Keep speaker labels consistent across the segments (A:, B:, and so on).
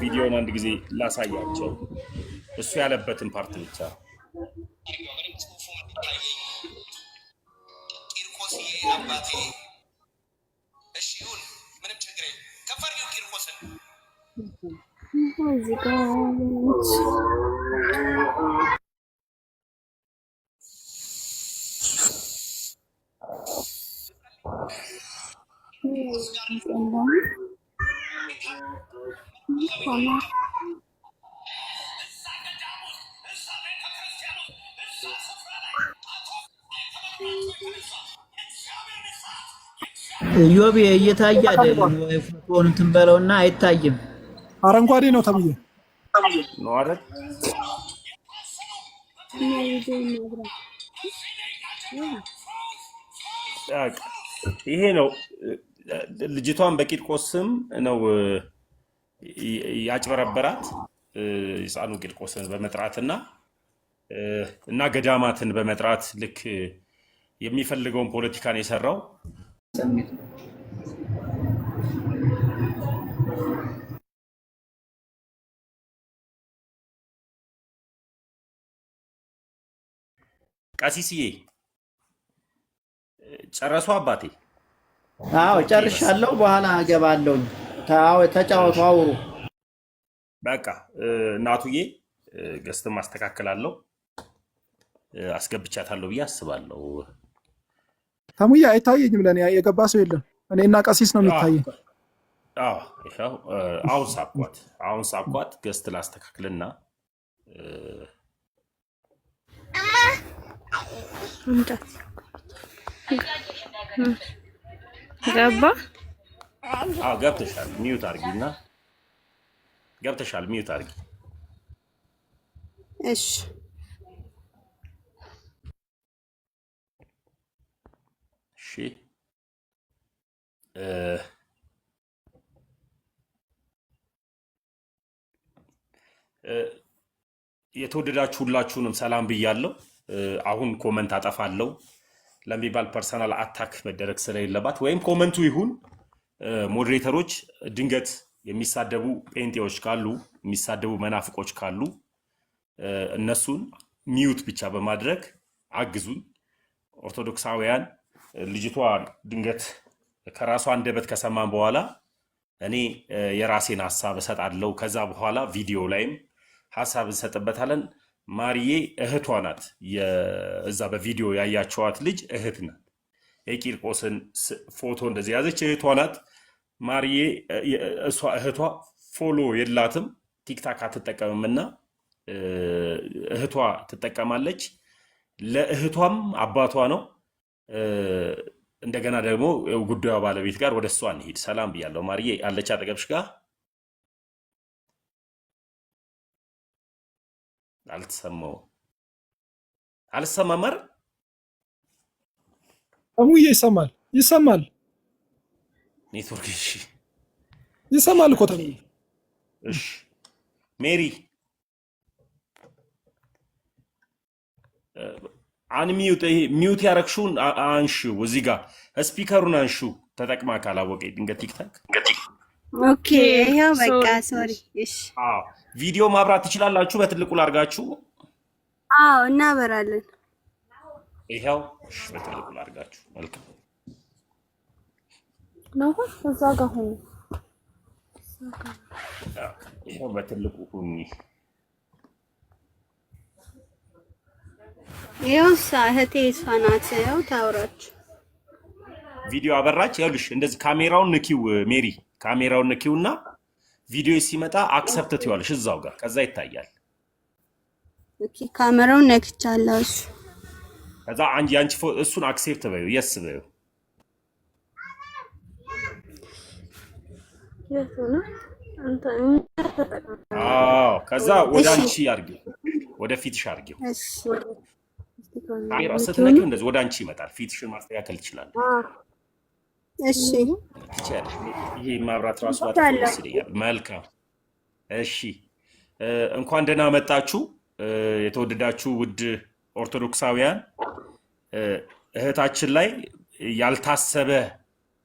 A: ቪዲዮን አንድ ጊዜ ላሳያቸው እሱ ያለበትን ፓርት ብቻ ቂርቆስ አባቴ እሺ ይሁን ምንም ችግር የለም ከፈር ነው ቂርቆስን እዚህ ጋር
B: ዮብ እየታየ አይደለም ወይ ፎቶን እንትን በለውና አይታይም
C: አረንጓዴ ነው ተብዬ
A: ነው አይደል ይሄ ነው ልጅቷን በቂርቆስ ስም ነው ያጭበረበራት ሕፃኑ ቂርቆስን በመጥራትና እና ገዳማትን በመጥራት ልክ የሚፈልገውን ፖለቲካን የሰራው ቀሲስዬ ጨረሱ አባቴ?
B: አዎ ጨርሻለሁ። በኋላ እገባለሁ። ተጫወቱ፣ አውሩ።
A: በቃ እናቱዬ ገዝተን ማስተካከላለሁ አስገብቻታለሁ ብዬ አስባለሁ።
C: ተሙዬ አይታየኝም፣ ለኔ የገባ ሰው የለም። እኔና ቀሲስ ነው የሚታየኝ።
A: አዎ ይሄው አሁን ሳቋት ገዝት ላስተካክልና
D: ገባ።
A: አዎ ገብተሻል። ሚዩት አድርጊና ገብተሻል። ሚዩት አድርጊ።
D: እሺ
A: እሺ የተወደዳችሁ ሁላችሁንም ሰላም ብያለሁ። አሁን ኮመንት አጠፋለሁ ለሚባል ፐርሰናል አታክ መደረግ ስለሌለባት ወይም ኮመንቱ ይሁን ሞዴሬተሮች ድንገት የሚሳደቡ ጴንጤዎች ካሉ የሚሳደቡ መናፍቆች ካሉ እነሱን ሚዩት ብቻ በማድረግ አግዙን። ኦርቶዶክሳውያን ልጅቷ ድንገት ከራሷ አንደበት ከሰማን በኋላ እኔ የራሴን ሐሳብ እሰጣለሁ። ከዛ በኋላ ቪዲዮ ላይም ሐሳብ እንሰጥበታለን። ማርዬ እህቷ ናት። እዛ በቪዲዮ ያያቸዋት ልጅ እህት ናት። የቂርቆስን ፎቶ እንደዚህ ያዘች እህቷ ናት። ማርዬ እሷ እህቷ ፎሎ የላትም ቲክታክ አትጠቀምምና እህቷ ትጠቀማለች። ለእህቷም አባቷ ነው። እንደገና ደግሞ ጉዳዩ ባለቤት ጋር ወደ እሷ እንሂድ። ሰላም ብያለሁ። ማርዬ አለች አጠገብሽ ጋር? አልሰማም።
C: ተሙዬ ይሰማል።
A: ኔትወርክ እሺ፣
C: ይሰማል እኮ ተሙዬ።
A: እሺ ሜሪ አንሚዩት ሚዩት ያረክሹን አንሺው። እዚህ ጋር ስፒከሩን አንሺው ተጠቅማ ካላወቀ ድንገት ቲክታክ።
D: ኦኬ ይሄው በቃ ሶሪ። እሺ
A: ቪዲዮ ማብራት ትችላላችሁ። በትልቁ ላርጋችሁ።
D: አዎ እናበራለን።
A: ይሄው እሺ፣ በትልቁ ላርጋችሁ። መልካም
D: ነው። እዛ ጋር ሆኖ
A: ይሄው በትልቁ ሁኚ።
D: ይኸውሳ እህቴ እሷ ናት። ይኸው ታውራችሁ
A: ቪዲዮ አበራች። ይኸውልሽ እንደዚህ ካሜራውን ንኪው ሜሪ፣ ካሜራውን ንኪውና ቪዲዮ ሲመጣ አክሰፕት ትይዋለሽ እዛው ጋር፣ ከዛ ይታያል።
D: ኦኬ ካሜራውን ነክቻለሁ። እሺ
A: ከዛ አንቺ እሱን አክሴፕት በይው፣ የስ በይው። አዎ ከዛ ወደ አንቺ አድርጊው፣ ወደ ፊትሽ አድርጊው።
D: እሺ
A: ካሜራ ስትነኪው እንደዚህ ወደ አንቺ ይመጣል። ፊትሽን ማስተካከል ይችላል።
D: እሺ
A: ይሄ ማብራት ራሱ አጥቶስ ይላል። መልካም እሺ፣ እንኳን ደህና መጣችሁ የተወደዳችሁ ውድ ኦርቶዶክሳውያን። እህታችን ላይ ያልታሰበ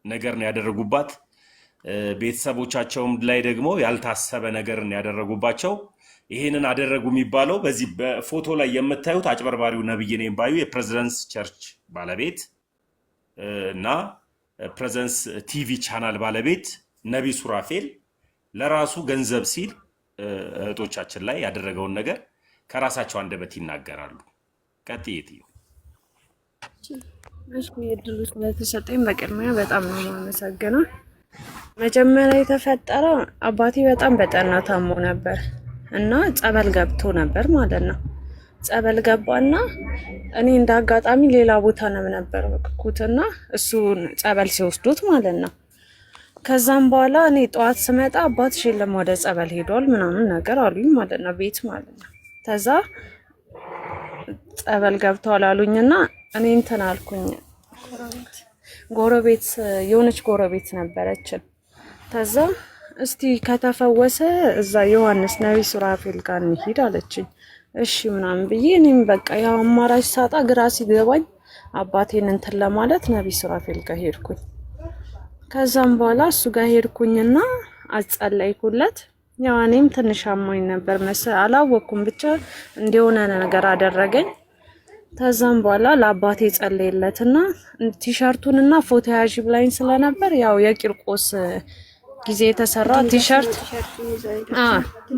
A: ነገር ነው ያደረጉባት። ቤተሰቦቻቸውም ላይ ደግሞ ያልታሰበ ነገርን ያደረጉባቸው ይሄንን አደረጉ የሚባለው በዚህ በፎቶ ላይ የምታዩት አጭበርባሪው ነብይ ነኝ ባዩ የፕሬዝደንስ ቸርች ባለቤት እና ፕሬዘንስ ቲቪ ቻናል ባለቤት ነብይ ሱራፌል ለራሱ ገንዘብ ሲል እህቶቻችን ላይ ያደረገውን ነገር ከራሳቸው አንደበት ይናገራሉ። ቀጥይት
E: እሺ እድሉ ስለተሰጠኝ በቅድሚያ በጣም ነው የማመሰግነው። መጀመሪያ የተፈጠረው አባቴ በጣም በጠና ታሞ ነበር እና ጸበል ገብቶ ነበር ማለት ነው። ጸበል ገባና እኔ እንዳጋጣሚ ሌላ ቦታ ነበር ኩትና እሱ ጸበል ሲወስዱት ማለት ነው። ከዛም በኋላ እኔ ጠዋት ስመጣ አባትሽ የለም ወደ ጸበል ሄዷል ምናምን ነገር አሉኝ ማለት ነው፣ ቤት ማለት ነው። ከዛ ጸበል ገብተዋል አሉኝና እኔ እንትን አልኩኝ። ጎረቤት የሆነች ጎረቤት ነበረችን። ከዛ እስቲ ከተፈወሰ እዛ ዮሐንስ ነብይ ሱራፌል ጋር እንሂድ አለችኝ። እሺ ምናምን ብዬ እኔም በቃ ያው አማራጭ ሳጣ ግራ ሲገባኝ አባቴን እንትን ለማለት ነብይ ሱራፌል ጋር ሄድኩኝ። ከዛም በኋላ እሱ ጋር ሄድኩኝና አጸለይኩለት። ያው እኔም ትንሽ አሞኝ ነበር መሰለኝ አላወኩም፣ ብቻ እንደሆነ ነገር አደረገኝ። ከዛም በኋላ ለአባቴ ጸለይለትና ቲሸርቱንና ፎቶ ያዥ ብላኝ ስለነበር ያው የቂርቆስ ጊዜ የተሰራ ቲሸርት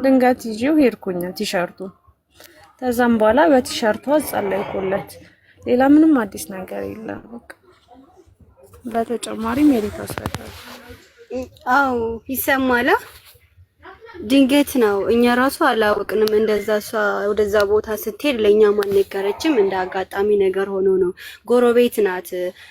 E: ድንገት ይዤው ሄድኩኝ ቲሸርቱን። ከዛም በኋላ በቲሸርቱ ጸለይኩለት። ሌላ ምንም አዲስ ነገር የለም። በቃ በተጨማሪ ሜሪት አስፈታል።
D: አው ይሰማላ። ድንገት ነው፣ እኛ ራሱ አላወቅንም። እንደዛ እሷ ወደዛ ቦታ ስትሄድ ለኛ ማን ነገረችም። እንደ አጋጣሚ ነገር ሆኖ ነው። ጎረቤት ናት።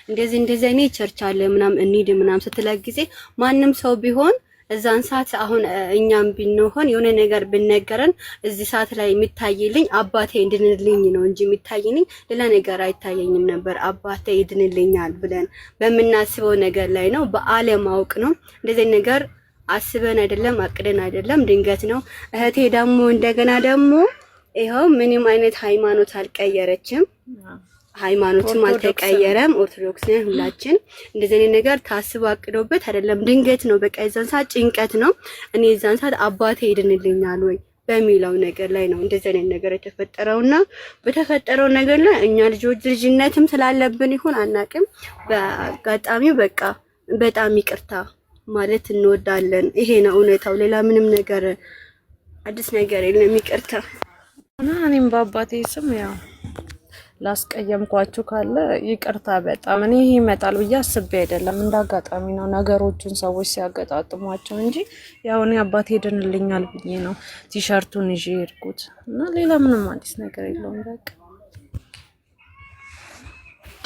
D: እንደዚህ እኔ ቸርች አለ ምናምን እንሂድ ምናምን ስትለግ ጊዜ ማንም ሰው ቢሆን እዛን ሰዓት አሁን እኛም ቢንሆን የሆነ ነገር ብነገረን እዚህ ሰዓት ላይ የሚታይልኝ አባቴ እንድንልኝ ነው እንጂ የሚታይልኝ ሌላ ነገር አይታየኝም ነበር። አባቴ ይድንልኛል ብለን በመናስበው ነገር ላይ ነው፣ በአለማወቅ ነው። እንደዚህ ነገር አስበን አይደለም አቅደን አይደለም፣ ድንገት ነው። እህቴ ደግሞ እንደገና ደግሞ ይሄው ምንም አይነት ሃይማኖት አልቀየረችም፣ ሃይማኖትም አልተቀየረም። ኦርቶዶክስ ነን ሁላችን። እንደዚህ አይነት ነገር ታስቦ አቅዶበት አይደለም፣ ድንገት ነው። በቃ የዛን ሰዓት ጭንቀት ነው። እኔ የዛን ሰዓት አባቴ ይድንልኛል ወይ በሚለው ነገር ላይ ነው እንደዚህ አይነት ነገር የተፈጠረውና በተፈጠረው ነገር ላይ እኛ ልጅነትም ስላለብን ይሁን አናቅም፣ በአጋጣሚው በቃ በጣም ይቅርታ ማለት እንወዳለን። ይሄ ነው እውነታው። ሌላ ምንም ነገር አዲስ ነገር የለም። ይቅርታ
E: እና እኔም በአባቴ ስም ያው ላስቀየምኳችሁ ካለ ይቅርታ። በጣም እኔ ይሄ ይመጣል ብዬ አስቤ አይደለም፣ እንዳጋጣሚ ነው ነገሮችን ሰዎች ሲያገጣጥሟቸው እንጂ ያው እኔ አባቴ ይድንልኛል ብዬ ነው ቲሸርቱን ይዤ ሄድኩት እና ሌላ ምንም አዲስ ነገር የለውም። በቃ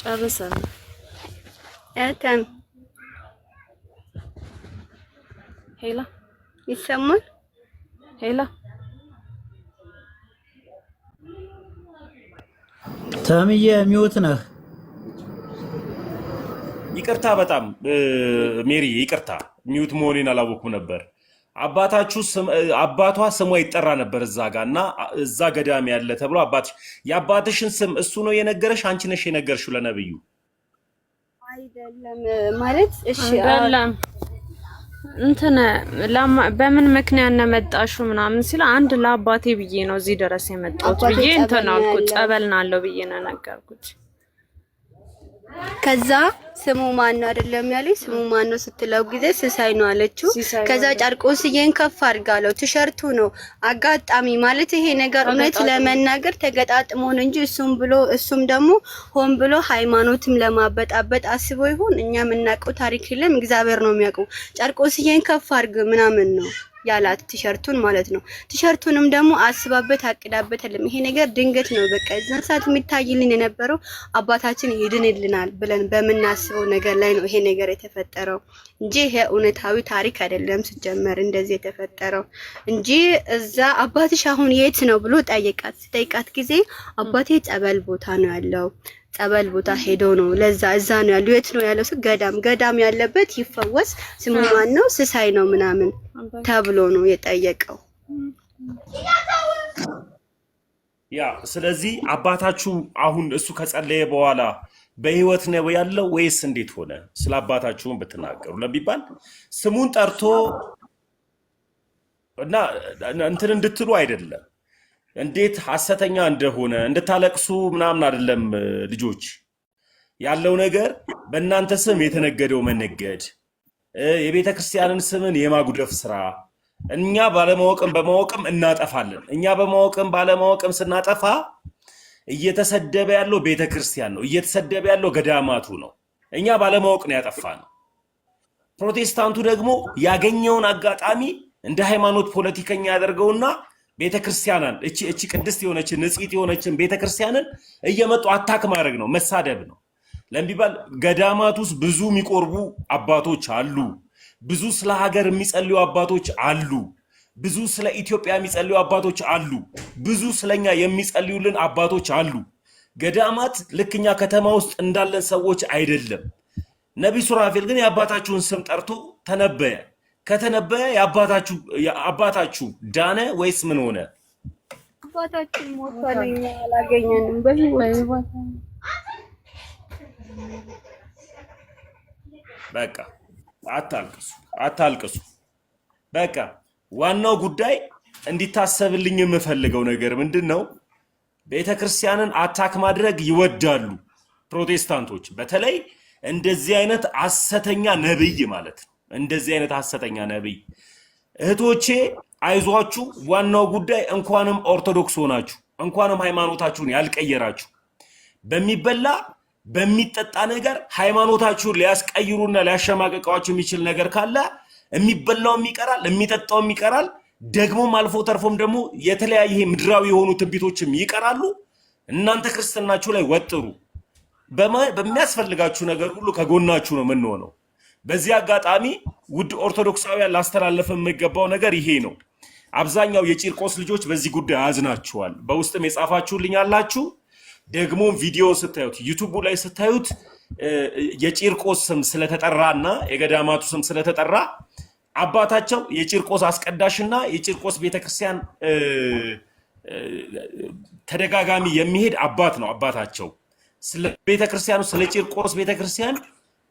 E: ጨርሰን
D: አታም
E: ሄላ
D: ይሰማል።
E: ሄላ
B: ተምዬ ሚውት ነህ።
A: ይቅርታ በጣም ሜሪ ይቅርታ፣ ሚውት መሆኔን አላወኩም ነበር። አባቷ ስሟ ይጠራ ነበር እዛ ጋር እና እዛ ገዳም ያለ ተብሎ የአባትሽን ስም እሱ ነው የነገረሽ? አንቺ ነሽ የነገርሽው ለነብዩ?
D: አይደለም ማለት እሺ
E: አይደለም እንትን በምን ምክንያት ነው መጣሽው ምናምን ሲል አንድ ለአባቴ ብዬ ነው እዚህ ድረስ የመጣሁት ብዬ እንትን አልኩት። ጸበልናለሁ ብዬ ነው ነገርኩት።
D: ከዛ ስሙ ማን ነው አይደለም ያለኝ። ስሙ ማን ነው ስትለው ጊዜ ስሳይ ነው አለችው። ከዛ ጨርቆስዬን ከፍ አድርጋለው ቲሸርቱ ነው አጋጣሚ ማለት ይሄ ነገር እውነት ለመናገር ተገጣጥሞ ነው እንጂ እሱም ደግሞ ሆን ብሎ ሃይማኖትም ለማበጣበጥ አስቦ ይሁን እኛ የምናውቀው ታሪክ የለም፣ እግዚአብሔር ነው የሚያውቀው። ጨርቆስዬን ከፍ አድርግ ምናምን ነው ያላት ቲሸርቱን ማለት ነው። ቲሸርቱንም ደግሞ አስባበት አቅዳበት አይደለም። ይሄ ነገር ድንገት ነው። በቃ እዛን ሰዓት የሚታይልን የነበረው አባታችን ይድንልናል ብለን በመናስበው ነገር ላይ ነው ይሄ ነገር የተፈጠረው እንጂ ይሄ እውነታዊ ታሪክ አይደለም። ሲጀመር እንደዚህ የተፈጠረው እንጂ እዛ አባትሽ አሁን የት ነው ብሎ ጠይቃት ጊዜ አባቴ ጸበል ቦታ ነው ያለው፣ ጸበል ቦታ ሄዶ ነው ለዛ እዛ ነው ያለው። የት ነው ያለው? ገዳም ያለበት ይፈወስ ስሙ ማን ነው ስሳይ ነው ምናምን ተብሎ ነው የጠየቀው።
A: ያ ስለዚህ አባታችሁ አሁን እሱ ከጸለየ በኋላ በህይወት ነው ያለው ወይስ እንዴት ሆነ? ስለ አባታችሁን ብትናገሩ ለሚባል ስሙን ጠርቶ እና እንትን እንድትሉ አይደለም፣ እንዴት ሐሰተኛ እንደሆነ እንድታለቅሱ ምናምን አይደለም። ልጆች ያለው ነገር በእናንተ ስም የተነገደው መነገድ፣ የቤተ ክርስቲያንን ስምን የማጉደፍ ስራ እኛ ባለማወቅም በማወቅም እናጠፋለን። እኛ በማወቅም ባለማወቅም ስናጠፋ እየተሰደበ ያለው ቤተ ክርስቲያን ነው፣ እየተሰደበ ያለው ገዳማቱ ነው። እኛ ባለማወቅ ነው ያጠፋነው። ፕሮቴስታንቱ ደግሞ ያገኘውን አጋጣሚ እንደ ሃይማኖት ፖለቲከኛ ያደርገውና ቤተ ክርስቲያንን እቺ ቅድስት የሆነችን ንጽሕት የሆነችን ቤተ ክርስቲያንን እየመጡ አታክ ማድረግ ነው፣ መሳደብ ነው። ለምቢባል ገዳማት ውስጥ ብዙ የሚቆርቡ አባቶች አሉ። ብዙ ስለ ሀገር የሚጸልዩ አባቶች አሉ። ብዙ ስለ ኢትዮጵያ የሚጸልዩ አባቶች አሉ። ብዙ ስለኛ የሚጸልዩልን አባቶች አሉ። ገዳማት ልክኛ ከተማ ውስጥ እንዳለን ሰዎች አይደለም። ነቢይ ሱራፌል ግን የአባታችሁን ስም ጠርቶ ተነበየ። ከተነበየ አባታችሁ ዳነ ወይስ ምን ሆነ?
D: አባታችን ሞቷል፣ እኛ አላገኘንም በህይወት።
A: በቃ አታልቅሱ። በቃ ዋናው ጉዳይ እንዲታሰብልኝ የምፈልገው ነገር ምንድነው? ቤተክርስቲያንን አታክ ማድረግ ይወዳሉ ፕሮቴስታንቶች፣ በተለይ እንደዚህ አይነት ሐሰተኛ ነብይ ማለት ነው። እንደዚህ አይነት ሐሰተኛ ነብይ እህቶቼ አይዟችሁ። ዋናው ጉዳይ እንኳንም ኦርቶዶክስ ሆናችሁ እንኳንም ሃይማኖታችሁን ያልቀየራችሁ በሚበላ በሚጠጣ ነገር ሃይማኖታችሁን ሊያስቀይሩና ሊያሸማቀቃችሁ የሚችል ነገር ካለ የሚበላውም ይቀራል፣ የሚጠጣውም ይቀራል። ደግሞም አልፎ ተርፎም ደግሞ የተለያየ ምድራዊ የሆኑ ትንቢቶችም ይቀራሉ። እናንተ ክርስትናችሁ ላይ ወጥሩ። በሚያስፈልጋችሁ ነገር ሁሉ ከጎናችሁ ነው የምንሆነው። በዚህ አጋጣሚ ውድ ኦርቶዶክሳውያን ላስተላለፍ የሚገባው ነገር ይሄ ነው። አብዛኛው የቂርቆስ ልጆች በዚህ ጉዳይ አዝናችኋል። በውስጥም የጻፋችሁልኝ አላችሁ። ደግሞ ቪዲዮ ስታዩት ዩቲዩብ ላይ ስታዩት የቂርቆስ ስም ስለተጠራና የገዳማቱ ስም ስለተጠራ አባታቸው የቂርቆስ አስቀዳሽና የቂርቆስ ቤተክርስቲያን ተደጋጋሚ የሚሄድ አባት ነው። አባታቸው ስለ ቤተክርስቲያኑ ስለ ቂርቆስ ቤተክርስቲያን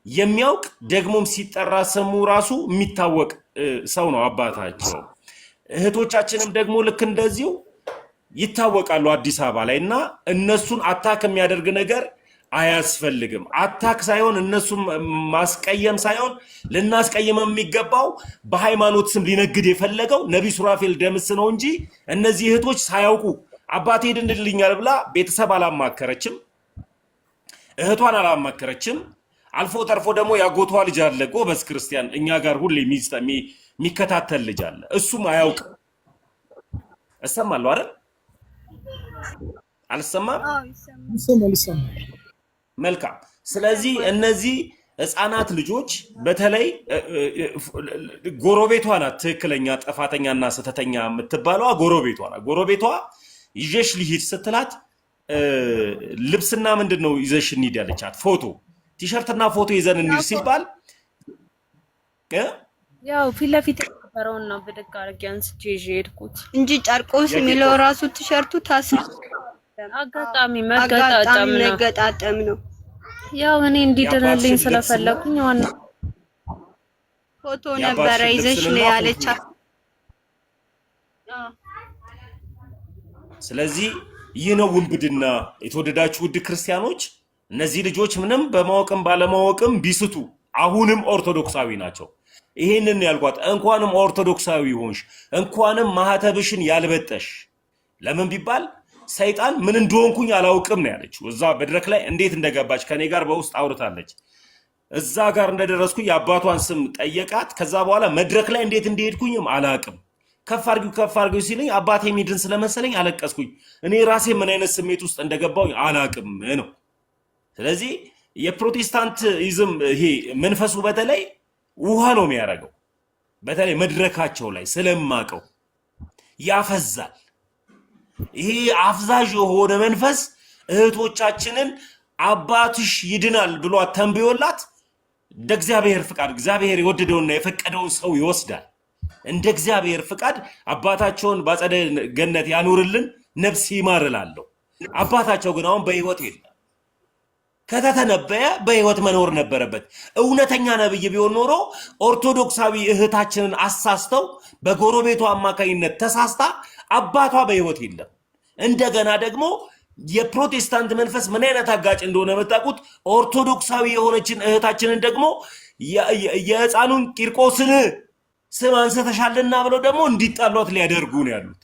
A: የሚያውቅ ደግሞም ሲጠራ ስሙ ራሱ የሚታወቅ ሰው ነው አባታቸው። እህቶቻችንም ደግሞ ልክ እንደዚሁ ይታወቃሉ አዲስ አበባ ላይ እና እነሱን አታክ የሚያደርግ ነገር አያስፈልግም። አታክ ሳይሆን እነሱን ማስቀየም ሳይሆን ልናስቀየም የሚገባው በሃይማኖት ስም ሊነግድ የፈለገው ነቢይ ሱራፌል ደምስ ነው እንጂ እነዚህ እህቶች ሳያውቁ አባቴ ድንድልኛል ብላ ቤተሰብ አላማከረችም፣ እህቷን አላማከረችም። አልፎ ተርፎ ደግሞ ያጎቷ ልጅ አለ ጎበዝ ክርስቲያን እኛ ጋር ሁሌ የሚከታተል ልጅ አለ። እሱም አያውቅም። እሰማለሁ አይደል? አልሰማም? መልካም። ስለዚህ እነዚህ ህፃናት ልጆች በተለይ ጎረቤቷ ናት ትክክለኛ ጥፋተኛና ስህተተኛ የምትባለዋ ጎረቤቷ ናት። ጎረቤቷ ይዤሽ ልሂድ ስትላት ልብስና ምንድን ነው ይዘሽ እንሂድ ያለቻት? ፎቶ ቲሸርትና ፎቶ ይዘን እንሂድ ሲባል
E: ያው ፊት ለፊት የነበረውን ነው ብድግ አድርጌ አንስቼ ይዤ ሄድኩት
D: እንጂ ጨርቆስ የሚለው ራሱ ቲሸርቱ
E: አጋጣሚ መገጣጠም ነው። ያው እኔ እንዲድንልኝ ስለፈለኩኝ ዋና
D: ፎቶ ነበረ ይዘሽ ነው ያለቻት።
A: ስለዚህ ይህ ነው ውንብድና። የተወደዳችሁ ውድ ክርስቲያኖች፣ እነዚህ ልጆች ምንም በማወቅም ባለማወቅም ቢስቱ አሁንም ኦርቶዶክሳዊ ናቸው። ይሄንን ያልኳት እንኳንም ኦርቶዶክሳዊ ሆንሽ፣ እንኳንም ማህተብሽን ያልበጠሽ። ለምን ቢባል ሰይጣን ምን እንደሆንኩኝ አላውቅም ነው ያለችው። እዛ መድረክ ላይ እንዴት እንደገባች ከኔ ጋር በውስጥ አውርታለች። እዛ ጋር እንደደረስኩኝ የአባቷን ስም ጠየቃት። ከዛ በኋላ መድረክ ላይ እንዴት እንደሄድኩኝም አላውቅም። ከፍ አድርጊው ሲለኝ አባቴ የሚድን ስለመሰለኝ አለቀስኩኝ። እኔ ራሴ ምን አይነት ስሜት ውስጥ እንደገባው አላውቅም ነው። ስለዚህ የፕሮቴስታንቲዝም ይሄ መንፈሱ በተለይ ውሃ ነው የሚያደርገው። በተለይ መድረካቸው ላይ ስለማቀው ያፈዛል። ይሄ አፍዛዥ የሆነ መንፈስ እህቶቻችንን አባትሽ ይድናል ብሎ ተንብዮላት እንደ እግዚአብሔር ፍቃድ እግዚአብሔር የወደደውና የፈቀደውን ሰው ይወስዳል። እንደ እግዚአብሔር ፍቃድ አባታቸውን በአጸደ ገነት ያኑርልን፣ ነፍስ ይማር እላለሁ። አባታቸው ግን አሁን በህይወት የለም። ከተተነበየ በህይወት መኖር ነበረበት። እውነተኛ ነብይ ቢሆን ኖሮ ኦርቶዶክሳዊ እህታችንን አሳስተው በጎረቤቷ አማካኝነት ተሳስታ አባቷ በህይወት የለም። እንደገና ደግሞ የፕሮቴስታንት መንፈስ ምን አይነት አጋጭ እንደሆነ መጣቁት። ኦርቶዶክሳዊ የሆነችን እህታችንን ደግሞ የህፃኑን ቂርቆስን ስም አንስተሻልና ብለው ደግሞ እንዲጣሏት ሊያደርጉ ነው ያሉት።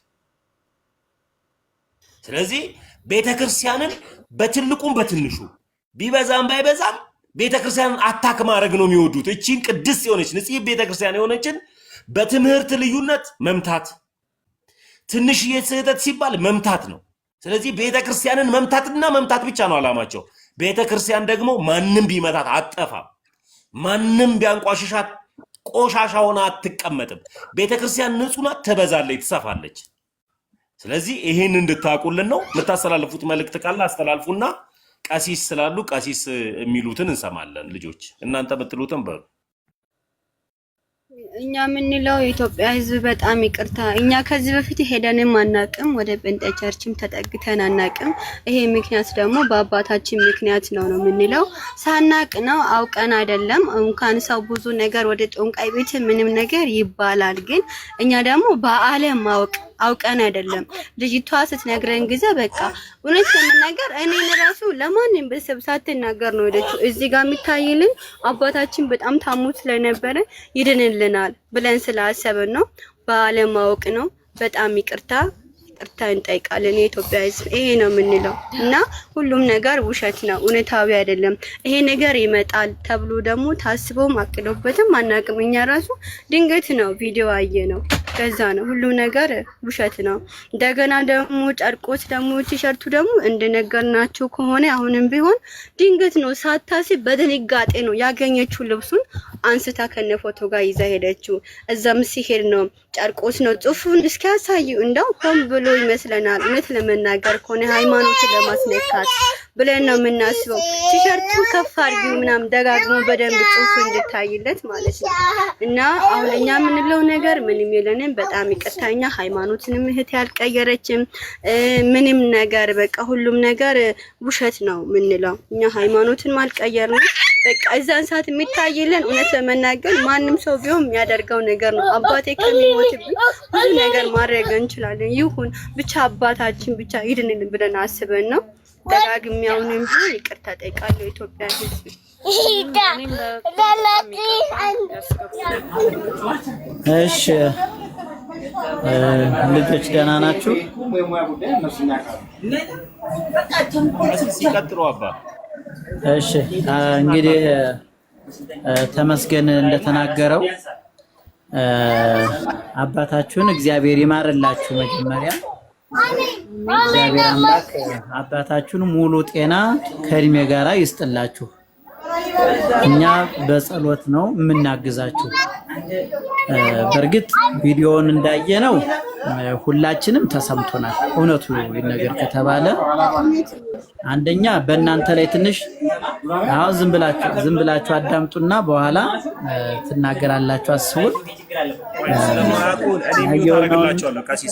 A: ስለዚህ ቤተክርስቲያንን በትልቁም በትንሹ ቢበዛም ባይበዛም ቤተክርስቲያንን አታክ ማድረግ ነው የሚወዱት። እቺን ቅድስት የሆነች ንጽህ ቤተክርስቲያን የሆነችን በትምህርት ልዩነት መምታት፣ ትንሽዬ ስህተት ሲባል መምታት ነው። ስለዚህ ቤተክርስቲያንን መምታትና መምታት ብቻ ነው አላማቸው። ቤተክርስቲያን ደግሞ ማንም ቢመታት አትጠፋም። ማንም ቢያንቋሽሻት ቆሻሻ ሆና አትቀመጥም። ቤተክርስቲያን ንጹህ ናት፣ ትበዛለች፣ ትሰፋለች። ስለዚህ ይሄን እንድታቁልን ነው። የምታስተላልፉት መልእክት ካለ አስተላልፉና ቀሲስ ስላሉ ቀሲስ የሚሉትን እንሰማለን። ልጆች እናንተ የምትሉትን በሉ።
D: እኛ የምንለው የኢትዮጵያ ሕዝብ በጣም ይቅርታ፣ እኛ ከዚህ በፊት ሄደንም አናቅም፣ ወደ ጴንጤ ቸርችም ተጠግተን አናቅም። ይሄ ምክንያት ደግሞ በአባታችን ምክንያት ነው የምንለው። ሳናቅ ነው፣ አውቀን አይደለም። እንኳን ሰው ብዙ ነገር ወደ ጦንቃይ ቤት ምንም ነገር ይባላል፣ ግን እኛ ደግሞ በአለም አውቀን አይደለም። ልጅቷ ስትነግረን ጊዜ በቃ እውነት ለመናገር እኔን ራሱ ለማንም ቤተሰብ ሳትናገር ነው ወደችው። እዚህ ጋር የሚታይልን አባታችን በጣም ታሞ ስለነበረ ይድንልናል ብለን ስላሰብን ነው። ባለማወቅ ነው። በጣም ይቅርታ እንጠይቃለን። የኢትዮጵያ ሕዝብ ይሄ ነው የምንለው እና ሁሉም ነገር ውሸት ነው፣ እውነታዊ አይደለም። ይሄ ነገር ይመጣል ተብሎ ደግሞ ታስቦም አቅዶበትም አናቅም። እኛ ራሱ ድንገት ነው ቪዲዮ አየ ነው፣ ከዛ ነው። ሁሉም ነገር ውሸት ነው። እንደገና ደግሞ ጨርቆስ ደግሞ ቲሸርቱ ደግሞ እንደነገርናችሁ ከሆነ አሁንም ቢሆን ድንገት ነው፣ ሳታስብ በድንጋጤ ነው ያገኘችው። ልብሱን አንስታ ከነ ፎቶ ጋር ይዛ ሄደችው። እዛም ሲሄድ ነው ጨርቆስ ነው ጽሑፉን እስኪያሳዩ እንደው ሆን ብሎ ይመስለናል። እውነት ለመናገር ከሆነ ሃይማኖትን ለማስነካት ብለን ነው የምናስበው። ቲሸርቱ ከፍ አድርጊው ምናምን ደጋግሞ በደንብ ጽሑፉ እንድታይለት ማለት ነው። እና አሁን እኛ የምንለው ነገር ምንም የለንም። በጣም ይቅርታኛ ሃይማኖትንም እህት ያልቀየረችም ምንም ነገር በቃ ሁሉም ነገር ውሸት ነው የምንለው። እኛ ሃይማኖትን ማልቀየር ነው በቃ እዛን ሰዓት የሚታይልን እውነት ለመናገር ማንም ሰው ቢሆን የሚያደርገው ነገር ነው። አባቴ ከሚሞትብኝ ብዙ ነገር ማድረግ እንችላለን። ይሁን ብቻ አባታችን ብቻ ይድንልን ብለን አስበን ነው። ደጋግሜ አሁንም ቢሆን ይቅርታ ጠይቃለሁ ኢትዮጵያ ሕዝብ።
B: እሺ ልጆች ደህና ናችሁ?
A: ሲቀጥሉ አባ
B: እሺ እንግዲህ ተመስገን እንደተናገረው አባታችሁን እግዚአብሔር ይማርላችሁ። መጀመሪያ እግዚአብሔር አምላክ አባታችሁን ሙሉ ጤና ከእድሜ ጋራ ይስጥላችሁ። እኛ በጸሎት ነው የምናግዛችሁ። በእርግጥ ቪዲዮውን እንዳየነው ሁላችንም ተሰምቶናል። እውነቱ ነገር ከተባለ አንደኛ በእናንተ ላይ ትንሽ አሁን ዝም ብላችሁ አዳምጡና በኋላ ትናገራላችሁ። አስቡት።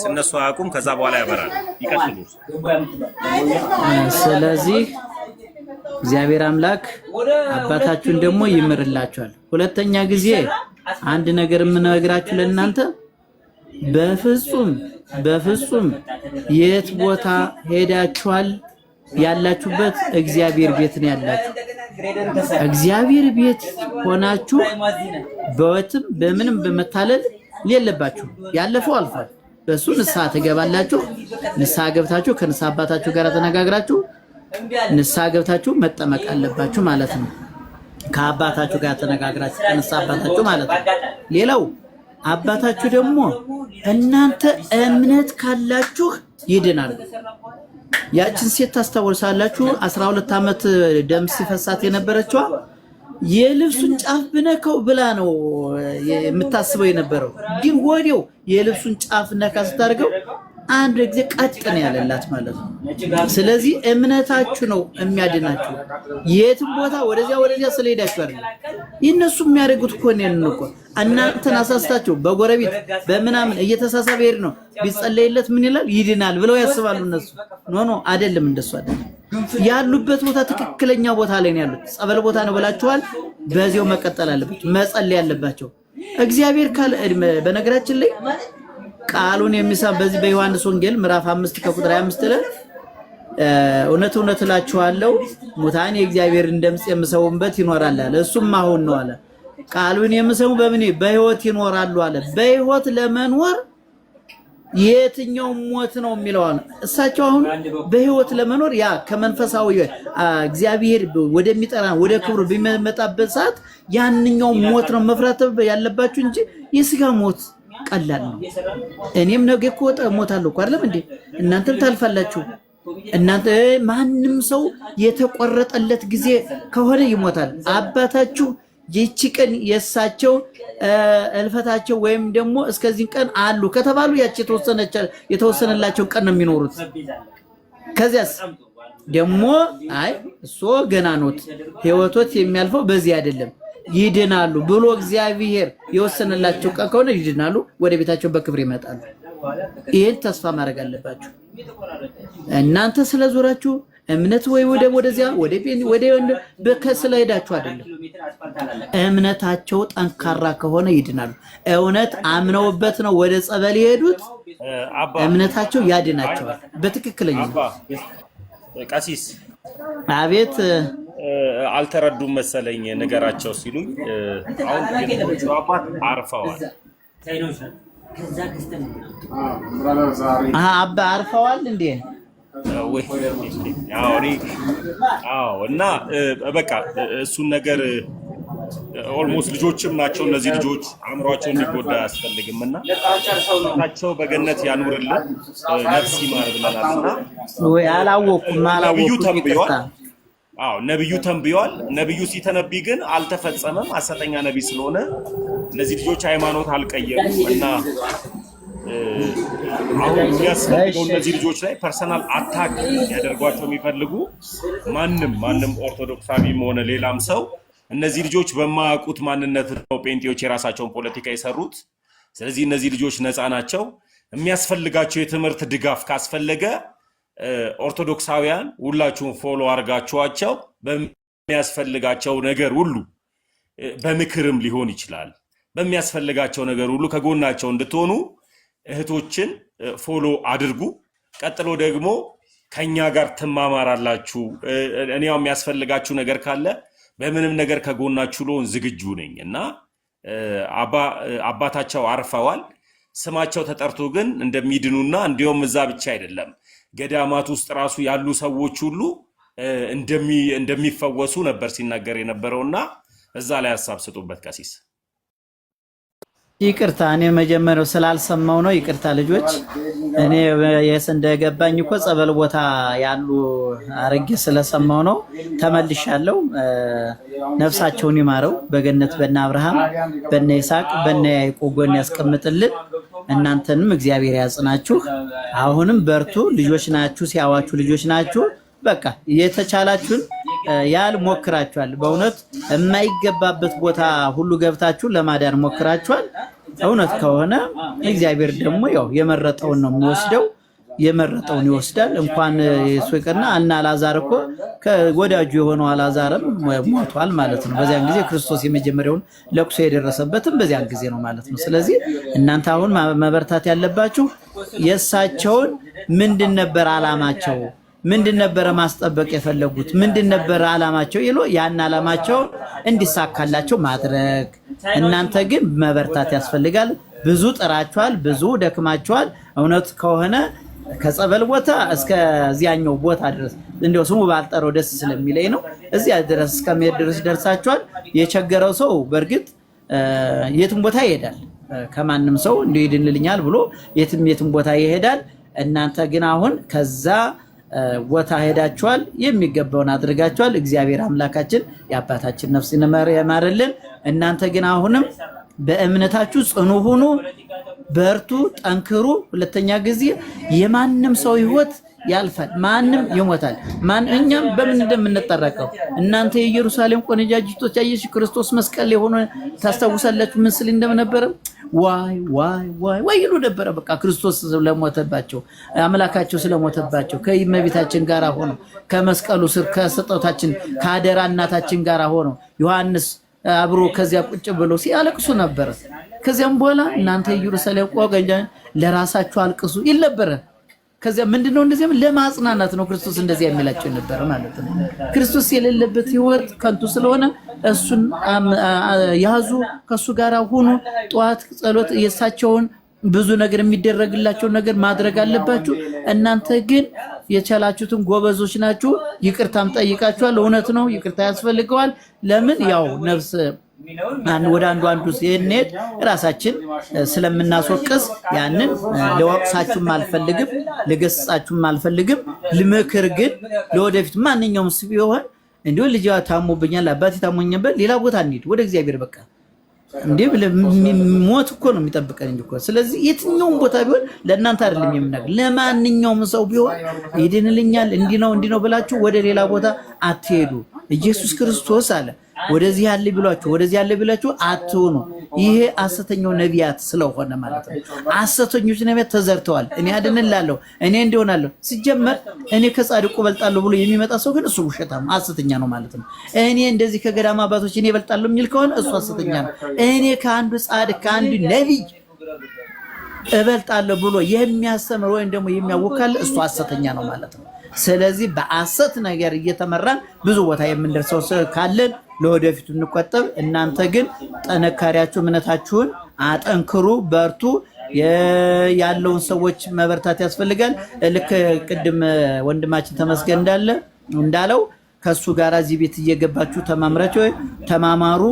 A: እነሱ አያውቁም። ከዛ በኋላ ያበራል። ይቀጥሉ።
B: ስለዚህ እግዚአብሔር አምላክ አባታችሁን ደግሞ ይምርላችኋል። ሁለተኛ ጊዜ አንድ ነገር የምነግራችሁ ለእናንተ በፍጹም የት ቦታ ሄዳችኋል? ያላችሁበት እግዚአብሔር ቤት ነው ያላችሁ። እግዚአብሔር ቤት ሆናችሁ በወትም በምንም በመታለል የለባችሁ። ያለፈው አልፏል። በሱ ንስሐ ትገባላችሁ። ንስሐ ገብታችሁ ከንስሐ አባታችሁ ጋር ተነጋግራችሁ ንስሐ ገብታችሁ መጠመቅ አለባችሁ ማለት ነው። ከአባታችሁ ጋር ተነጋግራችሁ ከንስሐ አባታችሁ ማለት ነው። ሌላው አባታችሁ ደግሞ እናንተ እምነት ካላችሁ ይድናል። ያችን ሴት ታስታውሳላችሁ? 12 ዓመት ደም ሲፈሳት የነበረችዋ የልብሱን ጫፍ ብነካው ብላ ነው የምታስበው የነበረው። ግን ወዲያው የልብሱን ጫፍ ነካ ስታደርገው አንድ ጊዜ ቀጥን ያለላት ማለት ነው። ስለዚህ እምነታችሁ ነው የሚያድናችሁ። የትም ቦታ ወደዚያ ስለሄዳችሁ አይደል። እነሱ የሚያደርጉት እኮ ነው እኮ እናንተን አሳስታችሁ በጎረቤት በምናምን እየተሳሳበ ሄድ ነው ቢጸለይለት ምን ይላል ይድናል ብለው ያስባሉ እነሱ። ኖ አይደለም፣ እንደሱ አይደለም። ያሉበት ቦታ ትክክለኛ ቦታ ላይ ነው ያሉት። ጸበል ቦታ ነው ብላችኋል። በዚያው መቀጠል አለባቸው፣ መጸለይ ያለባቸው። እግዚአብሔር ካለ በነገራችን ላይ ቃሉን የሚሰማ በዚህ በዮሐንስ ወንጌል ምዕራፍ 5 ከቁጥር 25 ላይ እውነት እውነት እላችኋለሁ ሙታን የእግዚአብሔርን ድምፅ የሚሰሙበት ይኖራል አለ። እሱም አሁን ነው አለ። ቃሉን የሚሰሙ በምን በህይወት ይኖራሉ አለ። በህይወት ለመኖር የትኛው ሞት ነው የሚለው እሳቸው አሁን በህይወት ለመኖር ያ ከመንፈሳዊ እግዚአብሔር ወደሚጠራ ወደ ክብሩ በሚመጣበት ሰዓት ያንኛው ሞት ነው መፍራት ያለባችሁ እንጂ የስጋ ሞት ቀላል ነው። እኔም ነገ እኮ እሞታለሁ እኮ አይደለም እንዴ? እናንተም ታልፋላችሁ። እናንተ ማንም ሰው የተቆረጠለት ጊዜ ከሆነ ይሞታል። አባታችሁ ይቺ ቀን የሳቸው እልፈታቸው ወይም ደግሞ እስከዚህ ቀን አሉ ከተባሉ ያቺ የተወሰነላቸው ቀን ነው የሚኖሩት። ከዚያስ ደግሞ አይ እሱ ገና ኖት ህይወቶት የሚያልፈው በዚህ አይደለም ይድናሉ ብሎ እግዚአብሔር የወሰነላቸው ቀን ከሆነ ይድናሉ፣ ወደ ቤታቸው በክብር ይመጣሉ። ይሄን ተስፋ ማድረግ አለባችሁ። እናንተ ስለዞራችሁ እምነት ወይ ወደዚያ ወደ በከስለ ሄዳችሁ አይደለም። እምነታቸው ጠንካራ ከሆነ ይድናሉ። እውነት አምነውበት ነው ወደ ጸበል የሄዱት። እምነታቸው ያድናቸዋል። በትክክለኛ
A: ቀሲስ
B: አቤት
A: አልተረዱም መሰለኝ ነገራቸው ሲሉኝ፣ አሁን አባት አርፈዋል።
B: አባ አርፈዋል እንዴ?
A: እና በቃ እሱን ነገር ኦልሞስት ልጆችም ናቸው እነዚህ ልጆች አእምሯቸው እንዲጎዳ አያስፈልግም እና ናቸው በገነት ያኑርልን ነፍስ ይማር ብለናልና
B: ወይ አላወቁም
A: ነብዩ ተንብየዋል። ነብዩ ሲተነብይ ግን አልተፈጸመም። ሐሰተኛ ነብይ ስለሆነ እነዚህ ልጆች ሃይማኖት አልቀየሩም እና አሁን የሚያስፈልገው እነዚህ ልጆች ላይ ፐርሰናል አታክ ያደርጓቸው የሚፈልጉ ማንም ኦርቶዶክሳዊም ሆነ ሌላም ሰው እነዚህ ልጆች በማያውቁት ማንነት ነው ጴንጤዎች የራሳቸውን ፖለቲካ የሰሩት። ስለዚህ እነዚህ ልጆች ነፃ ናቸው። የሚያስፈልጋቸው የትምህርት ድጋፍ ካስፈለገ ኦርቶዶክሳውያን ሁላችሁም ፎሎ አድርጋችኋቸው በሚያስፈልጋቸው ነገር ሁሉ በምክርም ሊሆን ይችላል፣ በሚያስፈልጋቸው ነገር ሁሉ ከጎናቸው እንድትሆኑ እህቶችን ፎሎ አድርጉ። ቀጥሎ ደግሞ ከኛ ጋር ትማማራላችሁ። እኔው የሚያስፈልጋችሁ ነገር ካለ በምንም ነገር ከጎናችሁ ልሆን ዝግጁ ነኝ እና አባታቸው አርፈዋል። ስማቸው ተጠርቶ ግን እንደሚድኑና እንዲያውም እዛ ብቻ አይደለም ገዳማት ውስጥ ራሱ ያሉ ሰዎች ሁሉ እንደሚፈወሱ ነበር ሲናገር የነበረውና እዛ ላይ ሐሳብ ስጡበት ቀሲስ።
B: ይቅርታ እኔ መጀመሪያው ስላልሰማው ነው። ይቅርታ ልጆች፣ እኔ እንደገባኝ እኮ ጸበል ቦታ ያሉ አረጋጊ ስለሰማው ነው። ተመልሻለሁ። ነፍሳቸውን ይማረው በገነት በእነ አብርሃም በእነ ይስሐቅ በእነ ያዕቆብ ጎን ያስቀምጥልን። እናንተንም እግዚአብሔር ያጽናችሁ። አሁንም በርቱ። ልጆች ናችሁ፣ ሲያዋችሁ ልጆች ናችሁ። በቃ የተቻላችሁን ያል ሞክራችኋል። በእውነት የማይገባበት ቦታ ሁሉ ገብታችሁ ለማዳን ሞክራችኋል። እውነት ከሆነ እግዚአብሔር ደግሞ ያው የመረጠውን ነው የሚወስደው፣ የመረጠውን ይወስዳል። እንኳን እሱ ይቅርና እና አልዓዛር እኮ ከወዳጁ የሆነው አልዓዛርም ሞቷል ማለት ነው። በዚያን ጊዜ ክርስቶስ የመጀመሪያውን ለቅሶ የደረሰበትም በዚያን ጊዜ ነው ማለት ነው። ስለዚህ እናንተ አሁን መበርታት ያለባችሁ የእሳቸውን ምንድን ነበር ዓላማቸው፣ ምንድን ነበር ማስጠበቅ የፈለጉት፣ ምንድን ነበር ዓላማቸው ይሎ ያን ዓላማቸው እንዲሳካላቸው ማድረግ። እናንተ ግን መበርታት ያስፈልጋል። ብዙ ጥራችኋል፣ ብዙ ደክማችኋል። እውነት ከሆነ ከጸበል ቦታ እስከ ዚያኛው ቦታ ድረስ እንደው ስሙ ባልጠረው ደስ ስለሚለኝ ነው። እዚያ ድረስ እስከመሄድ ድረስ ደርሳችኋል። የቸገረው ሰው በእርግጥ የትም ቦታ ይሄዳል። ከማንም ሰው እንዲድንልኛል ብሎ የትም ቦታ ይሄዳል። እናንተ ግን አሁን ከዛ ቦታ ሄዳችኋል፣ የሚገባውን አድርጋችኋል። እግዚአብሔር አምላካችን የአባታችን ነፍስ ይማርልን። እናንተ ግን አሁንም በእምነታችሁ ጽኑ ሁኑ፣ በርቱ፣ ጠንክሩ። ሁለተኛ ጊዜ የማንም ሰው ህይወት ያልፋል፣ ማንም ይሞታል። እኛም በምን እንደምንጠረቀው እናንተ የኢየሩሳሌም ቆነጃጅቶች ኢየሱስ ክርስቶስ መስቀል ላይ ሆኖ ታስታውሳላችሁ ምን ስል እንደነበረ ዋይ ዋይ ዋይ ዋይ ይሉ ነበረ። በቃ ክርስቶስ ስለሞተባቸው አምላካቸው ስለሞተባቸው ከእመቤታችን ጋር ሆኖ ከመስቀሉ ስር ከስጦታችን ከአደራ እናታችን ጋር ሆኖ ዮሐንስ አብሮ ከዚያ ቁጭ ብሎ ሲያለቅሱ ነበር። ከዚያም በኋላ እናንተ ኢየሩሳሌም ቆቀኛ ለራሳችሁ አልቅሱ ይል ነበር። ከዚያ ምንድነው እንደዚህ ለማጽናናት ነው ክርስቶስ እንደዚህ የሚላቸው ነበር ማለት ነው። ክርስቶስ የሌለበት ህይወት ከንቱ ስለሆነ እሱን ያዙ፣ ከሱ ጋር ሁኑ። ጧት ጸሎት የሳቸውን ብዙ ነገር የሚደረግላቸው ነገር ማድረግ አለባችሁ። እናንተ ግን የቻላችሁትን ጎበዞች ናችሁ። ይቅርታም ጠይቃችኋል። እውነት ነው፣ ይቅርታ ያስፈልገዋል። ለምን ያው ነፍስ ወደ አንዱ ሲሄድ ራሳችን ስለምናስወቅስ ያንን ለወቅሳችሁም አልፈልግም፣ ለገጻችሁም አልፈልግም። ልምክር ግን ለወደፊት ማንኛውም ቢሆን እንዲሁ ልጅ ታሞብኛል፣ አባቴ ታሞኛል፣ ሌላ ቦታ እንሂድ ወደ እግዚአብሔር በቃ እንዴ ሞት እኮ ነው የሚጠብቀን እንጂ እኮ። ስለዚህ የትኛውም ቦታ ቢሆን ለእናንተ አይደለም የምናገር፣ ለማንኛውም ሰው ቢሆን ይድንልኛል እንዲህ ነው ብላችሁ ወደ ሌላ ቦታ አትሄዱ። ኢየሱስ ክርስቶስ አለ ወደዚህ ያለ ቢሏችሁ አትሆኑ። ይሄ ሐሰተኛው ነቢያት ስለሆነ ማለት ነው። ሐሰተኞች ነቢያት ተዘርተዋል። እኔ አድንላለሁ፣ እኔ እንዲሆናለሁ። ሲጀመር እኔ ከጻድቁ እበልጣለሁ ብሎ የሚመጣ ሰው ግን እሱ ውሸታም ሐሰተኛ ነው ማለት ነው። እኔ እንደዚህ ከገዳማ አባቶች እኔ እበልጣለሁ የሚል ከሆነ እሱ ሐሰተኛ ነው። እኔ ከአንዱ ጻድቅ ከአንዱ ነቢይ እበልጣለሁ ብሎ የሚያስተምር ወይም ደግሞ የሚያወካል እሱ ሐሰተኛ ነው ማለት ነው። ስለዚህ በሐሰት ነገር እየተመራን ብዙ ቦታ የምንደርሰው ካለን ለወደፊቱ እንቆጠብ። እናንተ ግን ጠነካሪያችሁ እምነታችሁን አጠንክሩ፣ በርቱ። ያለውን ሰዎች መበርታት ያስፈልጋል። ልክ ቅድም ወንድማችን ተመስገን እንዳለው ከሱ ጋር እዚህ ቤት እየገባችሁ ተማማሩ፣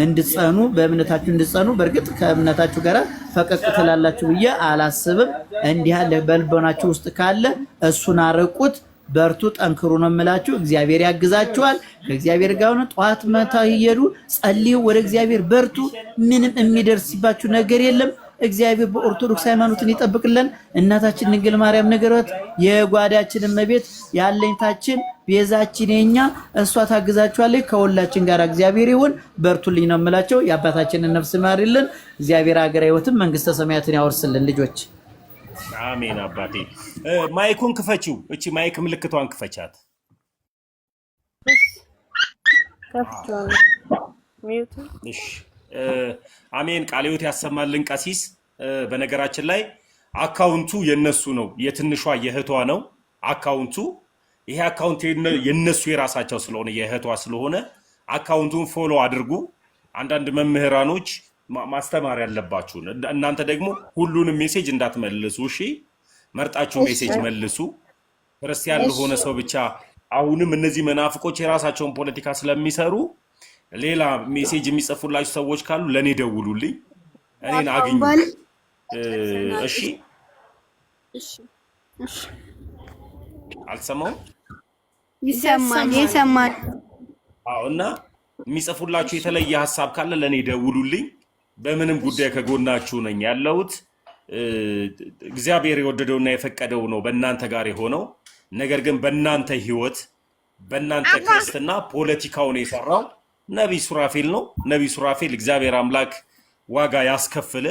B: እንድጸኑ፣ በእምነታችሁ እንድጸኑ። በእርግጥ ከእምነታችሁ ጋር ፈቀቅ ትላላችሁ ብዬ አላስብም። እንዲህ ያለ በልቦናችሁ ውስጥ ካለ እሱን አርቁት። በርቱ፣ ጠንክሩ ነው የምላችሁ። እግዚአብሔር ያግዛችኋል። ከእግዚአብሔር ጋር ሆነ ጧት መታ ይሄዱ፣ ጸልዩ፣ ወደ እግዚአብሔር በርቱ። ምንም የሚደርስባችሁ ነገር የለም። እግዚአብሔር በኦርቶዶክስ ሃይማኖትን ይጠብቅልን። እናታችን ድንግል ማርያም ነገሯት የጓዳችን እመቤት ያለኝታችን ቤዛችን የኛ እሷ ታግዛችኋለች። ከሁላችን ጋር እግዚአብሔር ይሁን። በርቱልኝ ነው የምላቸው። የአባታችንን ነፍስ ማሪልን። እግዚአብሔር ሀገረ ሕይወትን መንግስተ ሰማያትን ያወርስልን ልጆች።
A: አሜን። አባቴ ማይኩን ክፈችው። እቺ ማይክ ምልክቷን ክፈቻት። እሺ አሜን። ቃለ ሕይወት ያሰማልን ቀሲስ። በነገራችን ላይ አካውንቱ የነሱ ነው፣ የትንሿ የእህቷ ነው አካውንቱ። ይሄ አካውንት የነሱ የራሳቸው ስለሆነ የእህቷ ስለሆነ አካውንቱን ፎሎ አድርጉ። አንዳንድ መምህራኖች ማስተማር ያለባችሁ እናንተ ደግሞ ሁሉንም ሜሴጅ እንዳትመልሱ እሺ። መርጣችሁ ሜሴጅ መልሱ። ክርስቲያን ለሆነ ሰው ብቻ። አሁንም እነዚህ መናፍቆች የራሳቸውን ፖለቲካ ስለሚሰሩ ሌላ ሜሴጅ የሚጽፉላችሁ ሰዎች ካሉ ለኔ ደውሉልኝ፣ እኔን አግኙ። እሺ አልሰማውም?
D: ይሰማል።
A: አዎ። እና የሚጽፉላችሁ የተለየ ሐሳብ ካለ ለኔ ደውሉልኝ። በምንም ጉዳይ ከጎናችሁ ነኝ ያለሁት። እግዚአብሔር የወደደውና የፈቀደው ነው በእናንተ ጋር የሆነው። ነገር ግን በእናንተ ህይወት በእናንተ ክርስትና ፖለቲካውን የሰራው ነቢይ ሱራፌል ነው። ነቢይ ሱራፌል እግዚአብሔር አምላክ ዋጋ ያስከፍል።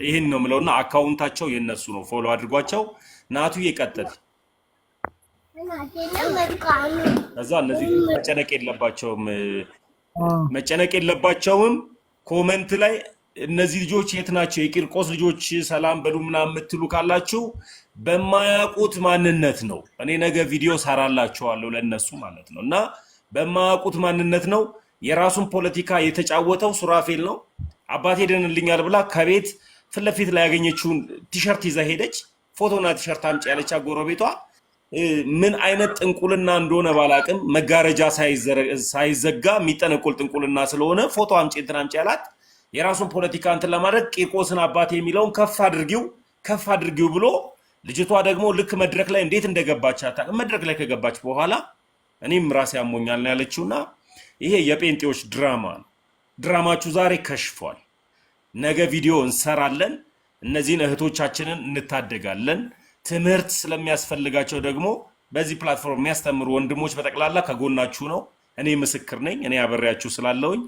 A: ይህን ነው የምለውና አካውንታቸው የነሱ ነው። ፎሎ አድርጓቸው። ናቱ ይቀጥል። ከዛ እነዚህ መጨነቅ የለባቸውም። ኮመንት ላይ እነዚህ ልጆች የት ናቸው? የቂርቆስ ልጆች ሰላም በሉ ምናምን የምትሉ ካላችሁ በማያውቁት ማንነት ነው። እኔ ነገ ቪዲዮ ሰራላችኋለሁ ለነሱ ማለት ነው። እና በማያውቁት ማንነት ነው የራሱን ፖለቲካ የተጫወተው ሱራፌል ነው። አባቴ ደንልኛል ብላ ከቤት ፊት ለፊት ላይ ያገኘችውን ቲሸርት ይዛ ሄደች። ፎቶና ቲሸርት አምጪ ያለች ጎረቤቷ ምን አይነት ጥንቁልና እንደሆነ ባላቅም መጋረጃ ሳይዘጋ የሚጠነቁል ጥንቁልና ስለሆነ ፎቶ አምጪ እንትን አምጪ ያላት የራሱን ፖለቲካ እንትን ለማድረግ ቂርቆስን አባቴ የሚለውን ከፍ አድርጊው ብሎ ልጅቷ ደግሞ ልክ መድረክ ላይ እንዴት እንደገባች አታውቅም። መድረክ ላይ ከገባች በኋላ እኔም ራሴ ያሞኛል ነው ያለችውና ይሄ የጴንጤዎች ድራማ ነው። ድራማችሁ ዛሬ ከሽፏል። ነገ ቪዲዮ እንሰራለን። እነዚህን እህቶቻችንን እንታደጋለን። ትምህርት ስለሚያስፈልጋቸው ደግሞ በዚህ ፕላትፎርም የሚያስተምሩ ወንድሞች በጠቅላላ ከጎናችሁ ነው። እኔ ምስክር ነኝ። እኔ አበሬያችሁ ስላለውኝ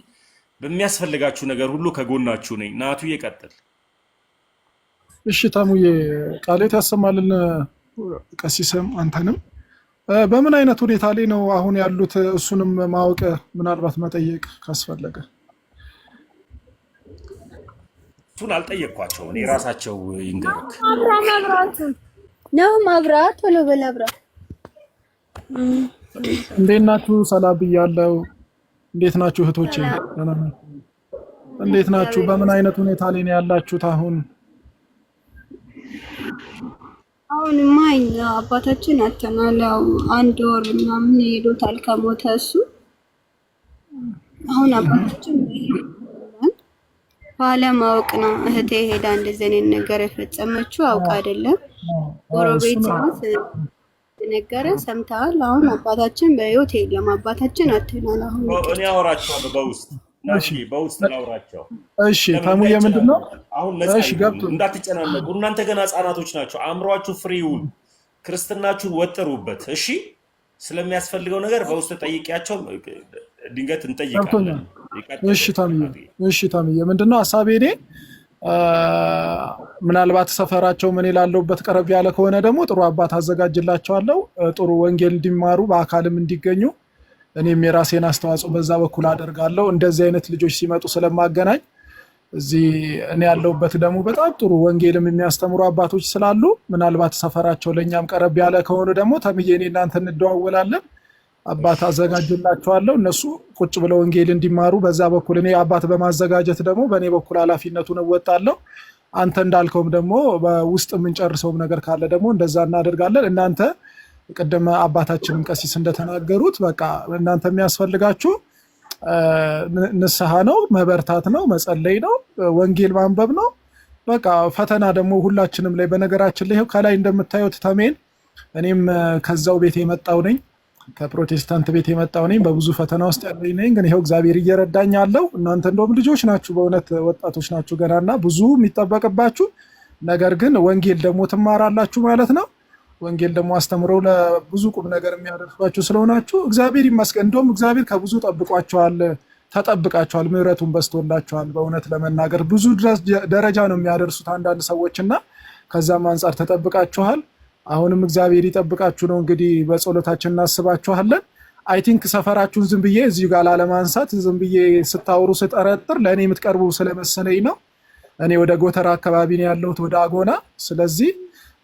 A: በሚያስፈልጋችሁ ነገር ሁሉ ከጎናችሁ ነኝ። ናቱ ይቀጥል።
C: እሺ ታሙዬ ቃሌት ያሰማልን። ቀሲስም አንተንም በምን አይነት ሁኔታ ላይ ነው አሁን ያሉት? እሱንም ማወቅ ምናልባት መጠየቅ ካስፈለገ
A: እሱን አልጠየቅኳቸው እኔ ራሳቸው ይንገሩክ።
D: ማብራት ነው ማብራት ቶሎ በል አብራት።
C: እንዴት ናችሁ? ሰላም ብያለሁ። እንዴት ናችሁ እህቶቼ? እንዴት ናችሁ? በምን አይነት ሁኔታ ላይ ነው ያላችሁት አሁን?
D: አሁንማ እኛ አባታችን አተናል። ያው 1 ወር ምናምን ሄዶታል ከሞተ እሱ። አሁን አባታችን ባለማወቅ ነው እህቴ ሄዳ እንደዚህ አይነት ነገር የፈጸመችው። አውቃ አይደለም። ጎረቤት ናት ነገረ ሰምተዋል። አሁን አባታችን በህይወት የለም። አባታችን አተናል። አሁን
A: እኔ አወራቸዋለሁ በውስጥ በውስጥ ላውራቸው።
C: እሺ ታሙዬ ምንድነው?
A: አሁን ነፃ እንዳትጨናነቁ። እናንተ ገና ህጻናቶች ናቸው። አእምሯችሁ ፍሪውን ክርስትናችሁን ወጥሩበት። እሺ ስለሚያስፈልገው ነገር በውስጥ ጠይቂያቸው። ድንገት እንጠይቃለን።
C: እሺ ታሙዬ ምንድነው ሐሳቤ? እኔ ምናልባት ሰፈራቸው ምን ይላለውበት ቀረብ ያለ ከሆነ ደግሞ ጥሩ አባት አዘጋጅላቸዋለሁ። ጥሩ ወንጌል እንዲማሩ በአካልም እንዲገኙ እኔም የራሴን አስተዋጽኦ በዛ በኩል አደርጋለሁ። እንደዚህ አይነት ልጆች ሲመጡ ስለማገናኝ እዚህ እኔ ያለውበት ደግሞ በጣም ጥሩ ወንጌልም የሚያስተምሩ አባቶች ስላሉ ምናልባት ሰፈራቸው ለኛም ቀረብ ያለ ከሆነ ደግሞ ተምዬ እኔ እናንተ እንደዋወላለን። አባት አዘጋጅላቸዋለሁ። እነሱ ቁጭ ብለው ወንጌል እንዲማሩ በዛ በኩል እኔ አባት በማዘጋጀት ደግሞ በእኔ በኩል ኃላፊነቱን እወጣለሁ። አንተ እንዳልከውም ደግሞ በውስጥ የምንጨርሰውም ነገር ካለ ደግሞ እንደዛ እናደርጋለን። እናንተ ቅድም አባታችንም ቀሲስ እንደተናገሩት በቃ እናንተ የሚያስፈልጋችሁ ንስሐ ነው፣ መበርታት ነው፣ መጸለይ ነው፣ ወንጌል ማንበብ ነው። በቃ ፈተና ደግሞ ሁላችንም ላይ በነገራችን ላይ ከላይ እንደምታዩት ተሜን እኔም ከዛው ቤት የመጣው ነኝ፣ ከፕሮቴስታንት ቤት የመጣው ነኝ። በብዙ ፈተና ውስጥ ያለኝ ነኝ። ግን ይሄው እግዚአብሔር እየረዳኝ ያለው። እናንተ እንደውም ልጆች ናችሁ፣ በእውነት ወጣቶች ናችሁ ገናና ብዙ የሚጠበቅባችሁ ነገር ግን ወንጌል ደግሞ ትማራላችሁ ማለት ነው። ወንጌል ደግሞ አስተምረው ለብዙ ቁም ነገር የሚያደርሷችሁ ስለሆናችሁ እግዚአብሔር ይመስገን። እንደውም እግዚአብሔር ከብዙ ጠብቋቸዋል፣ ተጠብቃቸዋል፣ ምሕረቱን በስቶላቸዋል። በእውነት ለመናገር ብዙ ደረጃ ነው የሚያደርሱት አንዳንድ ሰዎችና ከዛም አንጻር ተጠብቃችኋል። አሁንም እግዚአብሔር ይጠብቃችሁ ነው። እንግዲህ በጸሎታችን እናስባችኋለን። አይ ቲንክ ሰፈራችሁን ዝም ብዬ እዚሁ ጋር ላለማንሳት ዝም ብዬ ስታወሩ ስጠረጥር ለእኔ የምትቀርቡ ስለመሰለኝ ነው። እኔ ወደ ጎተራ አካባቢ ነው ያለሁት፣ ወደ አጎና። ስለዚህ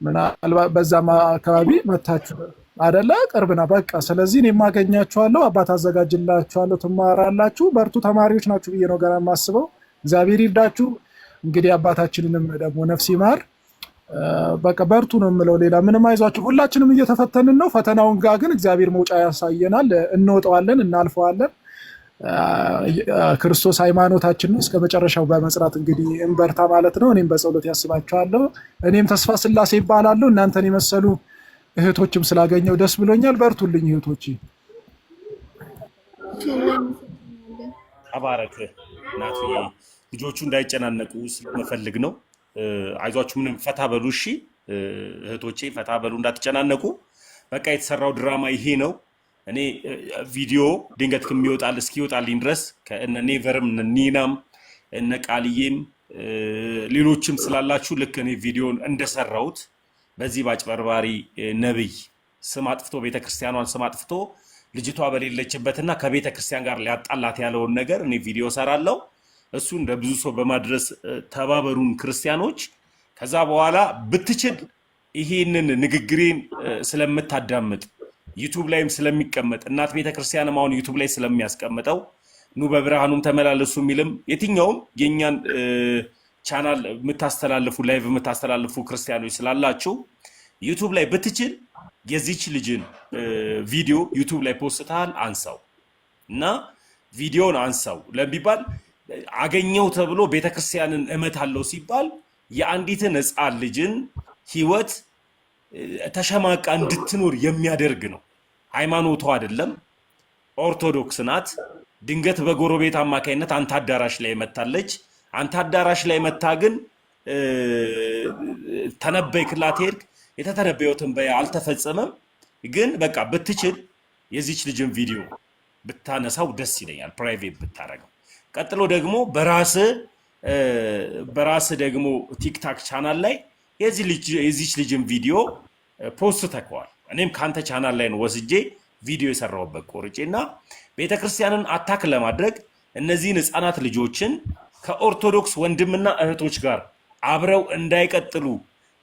C: ምናልባት በዛም አካባቢ መታችሁ አይደለ? ቅርብና በቃ ስለዚህ እኔ ማገኛችኋለሁ። አባት አዘጋጅላችኋለሁ፣ ትማራላችሁ። በርቱ፣ ተማሪዎች ናችሁ ብዬ ነው ገና የማስበው። እግዚአብሔር ይርዳችሁ። እንግዲህ አባታችንንም ደግሞ ነፍስ ይማር። በቃ በርቱ ነው የምለው። ሌላ ምንም አይዟችሁ። ሁላችንም እየተፈተንን ነው። ፈተናውን ጋር ግን እግዚአብሔር መውጫ ያሳየናል። እንወጣዋለን፣ እናልፈዋለን። ክርስቶስ ሃይማኖታችን ነው። እስከ መጨረሻው በመጽናት እንግዲህ እንበርታ ማለት ነው። እኔም በጸሎት ያስባችኋለሁ። እኔም ተስፋ ስላሴ ይባላለሁ። እናንተን የመሰሉ እህቶችም ስላገኘው ደስ ብሎኛል። በርቱልኝ እህቶች።
A: ተባረክ ናቱ። ልጆቹ እንዳይጨናነቁ ስለመፈልግ ነው። አይዟችሁ፣ ምንም ፈታ በሉ። እሺ እህቶቼ ፈታ በሉ፣ እንዳትጨናነቁ። በቃ የተሰራው ድራማ ይሄ ነው። እኔ ቪዲዮ ድንገት እስኪወጣልኝ ድረስ ከእነ ኔቨርም እነ ኒናም እነ ቃልዬም ሌሎችም ስላላችሁ ልክ እኔ ቪዲዮን እንደሰራሁት በዚህ በአጭበርባሪ ነብይ ስም አጥፍቶ ቤተክርስቲያኗን ስም አጥፍቶ ልጅቷ በሌለችበትና ከቤተክርስቲያን ጋር ሊያጣላት ያለውን ነገር እኔ ቪዲዮ ሰራለሁ። እሱ እንደ ብዙ ሰው በማድረስ ተባበሩን ክርስቲያኖች። ከዛ በኋላ ብትችል ይሄንን ንግግሬን ስለምታዳምጥ ዩቱብ ላይም ስለሚቀመጥ እናት ቤተክርስቲያንም አሁን ዩቱብ ላይ ስለሚያስቀምጠው ኑ በብርሃኑም ተመላለሱ የሚልም የትኛውም የኛን ቻናል የምታስተላልፉ ላይቭ የምታስተላልፉ ክርስቲያኖች ስላላችሁ ዩቱብ ላይ ብትችል የዚች ልጅን ቪዲዮ ዩቱብ ላይ ፖስትታል አንሳው እና ቪዲዮን አንሳው ለሚባል አገኘው ተብሎ ቤተክርስቲያንን እመታለው ሲባል የአንዲትን ሕፃን ልጅን ህይወት ተሸማቃ እንድትኖር የሚያደርግ ነው። ሃይማኖቷ አይደለም፣ ኦርቶዶክስ ናት። ድንገት በጎረቤት አማካይነት አንተ አዳራሽ ላይ መታለች። አንተ አዳራሽ ላይ መታ ግን ተነበይክላት ሄድክ። የተተነበየው ትንበያ አልተፈጸመም። ግን በቃ ብትችል የዚች ልጅን ቪዲዮ ብታነሳው ደስ ይለኛል፣ ፕራይቬት ብታረገው። ቀጥሎ ደግሞ በራስ ደግሞ ቲክታክ ቻናል ላይ የዚች ልጅን ቪዲዮ ፖስት ተከዋል። እኔም ካንተ ቻናል ላይ ነው ወስጄ ቪዲዮ የሰራሁበት ቆርጬና ቤተክርስቲያንን አታክ ለማድረግ እነዚህን ህፃናት ልጆችን ከኦርቶዶክስ ወንድምና እህቶች ጋር አብረው እንዳይቀጥሉ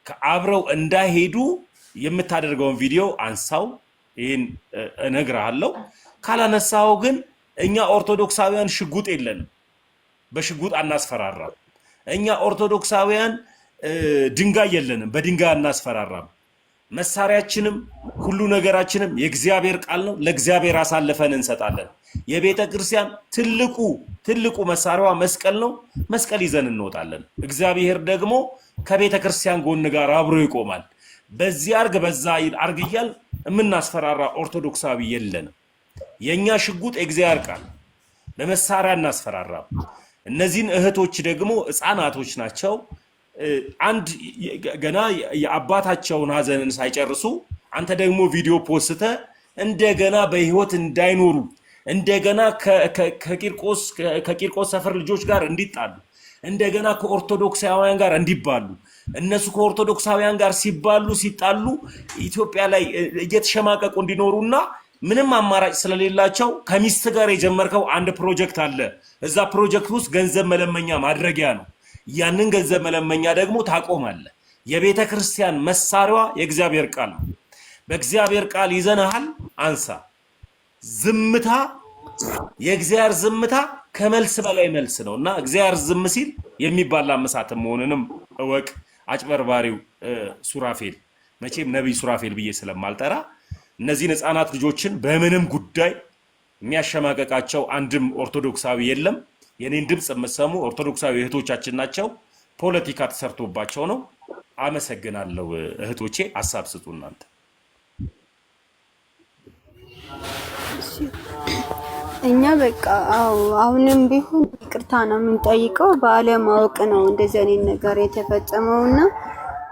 A: ከአብረው እንዳይሄዱ የምታደርገውን ቪዲዮ አንሳው። ይህን እነግርሃለሁ። ካላነሳው ግን እኛ ኦርቶዶክሳውያን ሽጉጥ የለንም፣ በሽጉጥ አናስፈራራም። እኛ ኦርቶዶክሳውያን ድንጋይ የለንም፣ በድንጋይ አናስፈራራም። መሳሪያችንም ሁሉ ነገራችንም የእግዚአብሔር ቃል ነው። ለእግዚአብሔር አሳልፈን እንሰጣለን። የቤተ ክርስቲያን ትልቁ መሳሪያዋ መስቀል ነው። መስቀል ይዘን እንወጣለን። እግዚአብሔር ደግሞ ከቤተ ክርስቲያን ጎን ጋር አብሮ ይቆማል። በዚህ አርግ በዛ አርግ እያል የምናስፈራራ ኦርቶዶክሳዊ የለንም። የኛ ሽጉጥ የእግዚአብሔር ቃል፣ በመሳሪያ እናስፈራራም። እነዚህን እህቶች ደግሞ ህፃናቶች ናቸው። አንድ ገና የአባታቸውን ሀዘንን ሳይጨርሱ አንተ ደግሞ ቪዲዮ ፖስተ እንደገና በህይወት እንዳይኖሩ እንደገና ከቂርቆስ ሰፈር ልጆች ጋር እንዲጣሉ እንደገና ከኦርቶዶክሳውያን ጋር እንዲባሉ እነሱ ከኦርቶዶክሳውያን ጋር ሲጣሉ ኢትዮጵያ ላይ እየተሸማቀቁ እንዲኖሩና ምንም አማራጭ ስለሌላቸው ከሚስት ጋር የጀመርከው አንድ ፕሮጀክት አለ። እዛ ፕሮጀክት ውስጥ ገንዘብ መለመኛ ማድረጊያ ነው። ያንን ገንዘብ መለመኛ ደግሞ ታቆማለህ። የቤተ ክርስቲያን መሳሪያዋ የእግዚአብሔር ቃል ነው። በእግዚአብሔር ቃል ይዘናሃል፣ አንሳ። ዝምታ የእግዚአብሔር ዝምታ ከመልስ በላይ መልስ ነውና እግዚአብሔር ዝም ሲል የሚባላ መሳት መሆንንም እወቅ። አጭበርባሪው ሱራፌል መቼም ነብይ ሱራፌል ብዬ ስለማልጠራ እነዚህን ህፃናት ልጆችን በምንም ጉዳይ የሚያሸማቀቃቸው አንድም ኦርቶዶክሳዊ የለም። የኔን ድምጽ የምትሰሙ ኦርቶዶክሳዊ እህቶቻችን ናቸው። ፖለቲካ ተሰርቶባቸው ነው። አመሰግናለሁ እህቶቼ። ሐሳብ ስጡ እናንተ።
D: እኛ በቃ አሁንም ቢሆን ይቅርታ ነው የምንጠይቀው። ባለማወቅ ነው እንደዚህ አይነት ነገር የተፈጸመውና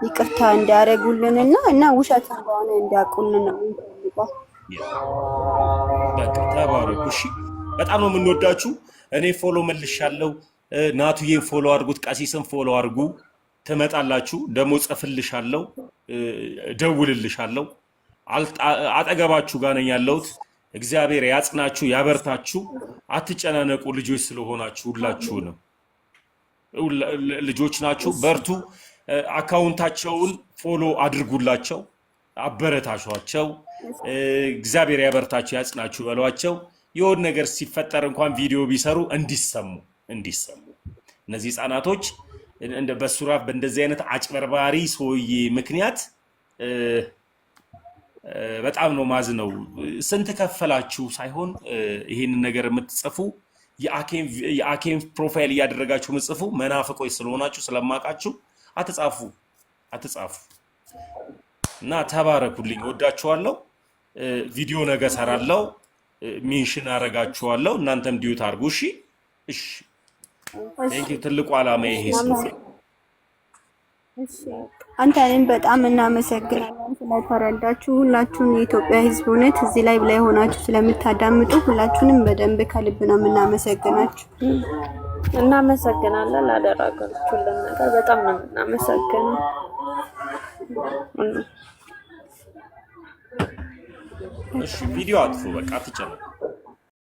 D: ይቅርታ እንዲያደርጉልንና እና ውሸት እንደሆነ እንዲያውቁልን ነው የምንጠይቀው።
A: በቃ ተባረኩ። እሺ፣ በጣም ነው የምንወዳችሁ። እኔ ፎሎ መልሻለሁ። ናቱዬን ፎሎ አድርጉት፣ ቀሲስን ፎሎ አድርጉ። ትመጣላችሁ። ደግሞ ጽፍልሻለሁ፣ ደውልልሻለሁ። አጠገባችሁ ጋር ነኝ ያለሁት። እግዚአብሔር ያጽናችሁ፣ ያበርታችሁ። አትጨናነቁ። ልጆች ስለሆናችሁ ሁላችሁንም ልጆች ናችሁ። በርቱ። አካውንታቸውን ፎሎ አድርጉላቸው፣ አበረታሿቸው። እግዚአብሔር ያበርታችሁ፣ ያጽናችሁ በሏቸው። የሆነ ነገር ሲፈጠር እንኳን ቪዲዮ ቢሰሩ እንዲሰሙ እነዚህ ህፃናቶች በሱራፍ በእንደዚህ አይነት አጭበርባሪ ሰውዬ ምክንያት በጣም ነው ማዝነው። ስንት ከፈላችሁ ሳይሆን ይሄንን ነገር የምትጽፉ የአኬም ፕሮፋይል እያደረጋችሁ የምትጽፉ መናፍቆች ስለሆናችሁ ስለማቃችሁ አትጻፉ እና ተባረኩልኝ። ወዳችኋለሁ። ቪዲዮ ነገ ሰራለሁ፣ ሜንሽን አረጋችኋለሁ። እናንተም ዲዩት አድርጉ። እሺ። ቴንኪው። ትልቁ ዓላማ ይሄ ነው።
D: አንተንም በጣም እናመሰግናለን ስለተረዳችሁ። ሁላችሁም የኢትዮጵያ ሕዝብ እውነት እዚህ ላይ ብላይ ሆናችሁ ስለምታዳምጡ ሁላችሁንም በደንብ ከልብ ነው የምናመሰግናችሁ።
E: እናመሰግናለን ላደረጋችሁልን ነገር በጣም ነው የምናመሰግነው።
A: እሺ፣ ቪዲዮ አጥፉ። በቃ አትጨነቁ።